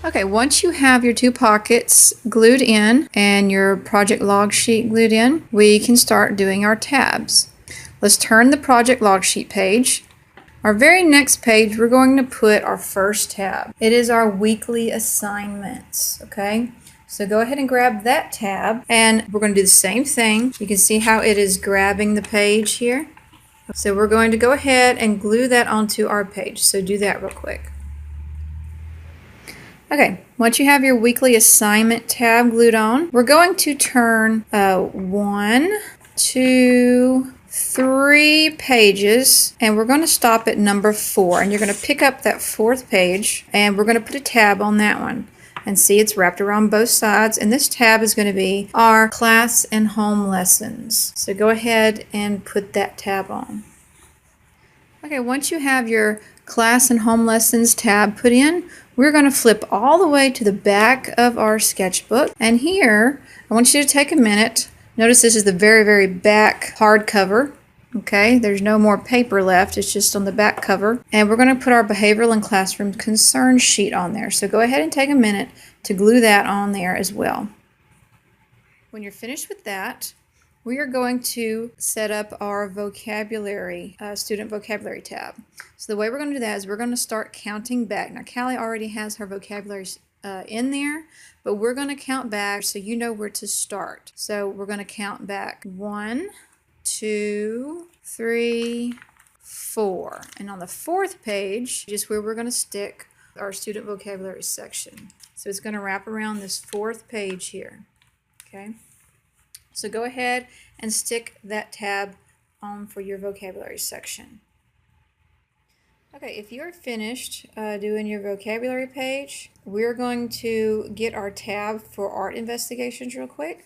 Okay, once you have your two pockets glued in and your project log sheet glued in, we can start doing our tabs. Let's turn the project log sheet page. Our very next page, we're going to put our first tab. It is our weekly assignments, okay? So go ahead and grab that tab, and we're going to do the same thing. You can see how it is grabbing the page here. So we're going to go ahead and glue that onto our page. So do that real quick. Okay, once you have your weekly assignment tab glued on, we're going to turn 1, 2, 3 pages, and we're going to stop at number 4. And you're going to pick up that 4th page, and we're going to put a tab on that one. And see, it's wrapped around both sides, and this tab is going to be our class and home lessons. So go ahead and put that tab on. Okay, once you have your class and home lessons tab put in, we're going to flip all the way to the back of our sketchbook. And here, I want you to take a minute. Notice this is the very, very back hardcover. Okay, there's no more paper left. It's just on the back cover. And we're going to put our behavioral and classroom concerns sheet on there. So go ahead and take a minute to glue that on there as well. When you're finished with that, we are going to set up our vocabulary, student vocabulary tab. So the way we're going to do that is we're going to start counting back. Now, Callie already has her vocabulary in there, but we're going to count back so you know where to start. So we're going to count back 1, 2, 3, 4. And on the 4th page is where we're going to stick our student vocabulary section. So it's going to wrap around this 4th page here. Okay. So go ahead and stick that tab on for your vocabulary section. Okay, if you're finished doing your vocabulary page, we're going to get our tab for art investigations real quick.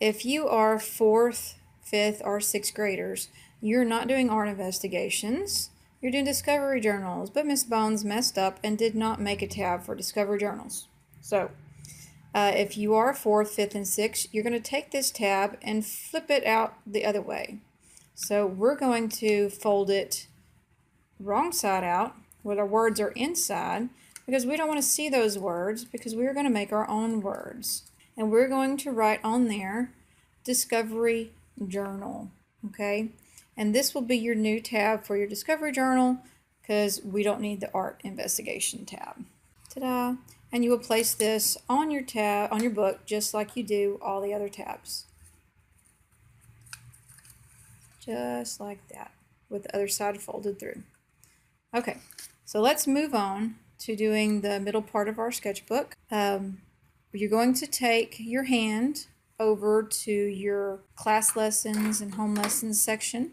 If you are 4th, 5th, or 6th graders, you're not doing art investigations. You're doing discovery journals, but Miss Bones messed up and did not make a tab for discovery journals. So if you are 4th, 5th, and 6th, you're going to take this tab and flip it out the other way. So we're going to fold it wrong side out where our words are inside, because we don't want to see those words, because we're going to make our own words. And we're going to write on there discovery journal, okay? And this will be your new tab for your discovery journal, because we don't need the art investigation tab. Ta-da! And you will place this on your tab, on your book, just like you do all the other tabs. Just like that, with the other side folded through. Okay, so let's move on to doing the middle part of our sketchbook. You're going to take your hand over to your class lessons and home lessons section.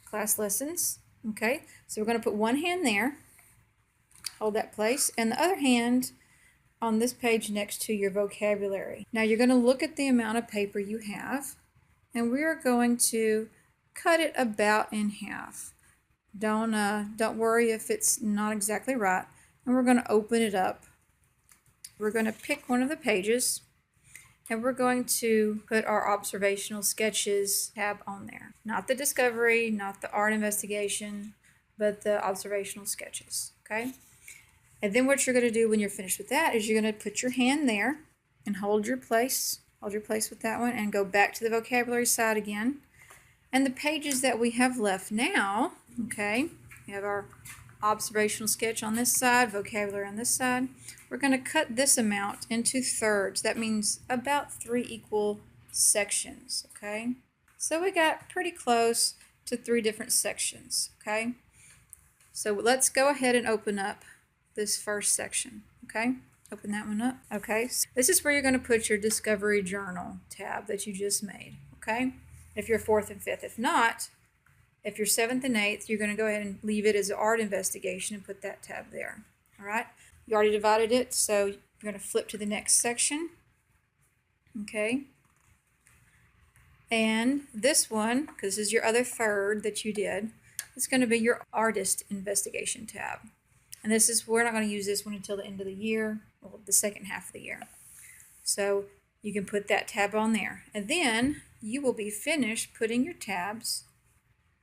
Class lessons, okay? So we're going to put one hand there, hold that place, and the other hand on this page next to your vocabulary. Now you're going to look at the amount of paper you have, and we are going to cut it about in half. Don't worry if it's not exactly right. And we're going to open it up. We're going to pick one of the pages, and we're going to put our observational sketches tab on there. Not the discovery, not the art investigation, but the observational sketches, okay? And then what you're going to do when you're finished with that is you're going to put your hand there and hold your place with that one, and go back to the vocabulary side again. And the pages that we have left now, okay, we have our observational sketch on this side, vocabulary on this side. We're going to cut this amount into thirds. That means about 3 equal sections, okay? So we got pretty close to 3 different sections, okay? So let's go ahead and open up this first section, okay? Open that one up, okay? So this is where you're going to put your discovery journal tab that you just made, okay? If you're 4th and 5th. If not, if you're 7th and 8th, you're going to go ahead and leave it as an art investigation and put that tab there. All right? You already divided it, so you're going to flip to the next section. Okay? And this one, because this is your other third that you did, it's going to be your artist investigation tab. And this is, we're not going to use this one until the end of the year, or the second half of the year. So you can put that tab on there. And then you will be finished putting your tabs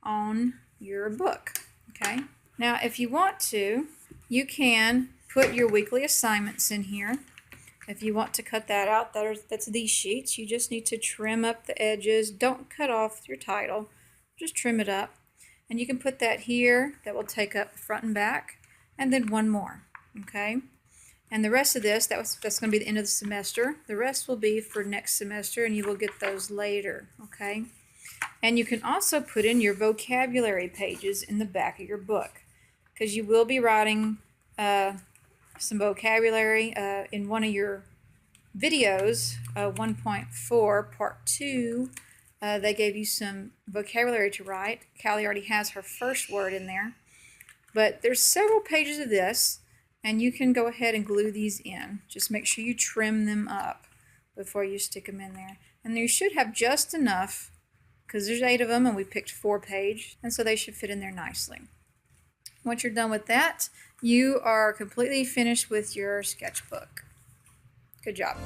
on your book, okay? Now, if you want to, you can put your weekly assignments in here. If you want to cut that out, that's these sheets. You just need to trim up the edges. Don't cut off your title. Just trim it up. And you can put that here. That will take up front and back. And then one more. Okay? And the rest of this, that's going to be the end of the semester. The rest will be for next semester, and you will get those later. Okay? And you can also put in your vocabulary pages in the back of your book, because you will be writing some vocabulary in one of your videos, 1.4 part 2. They gave you some vocabulary to write. Callie already has her first word in there, but there's several pages of this, and you can go ahead and glue these in. Just make sure you trim them up before you stick them in there, and you should have just enough, because there's 8 of them and we picked 4 pages, and so they should fit in there nicely. Once you're done with that, you are completely finished with your sketchbook. Good job.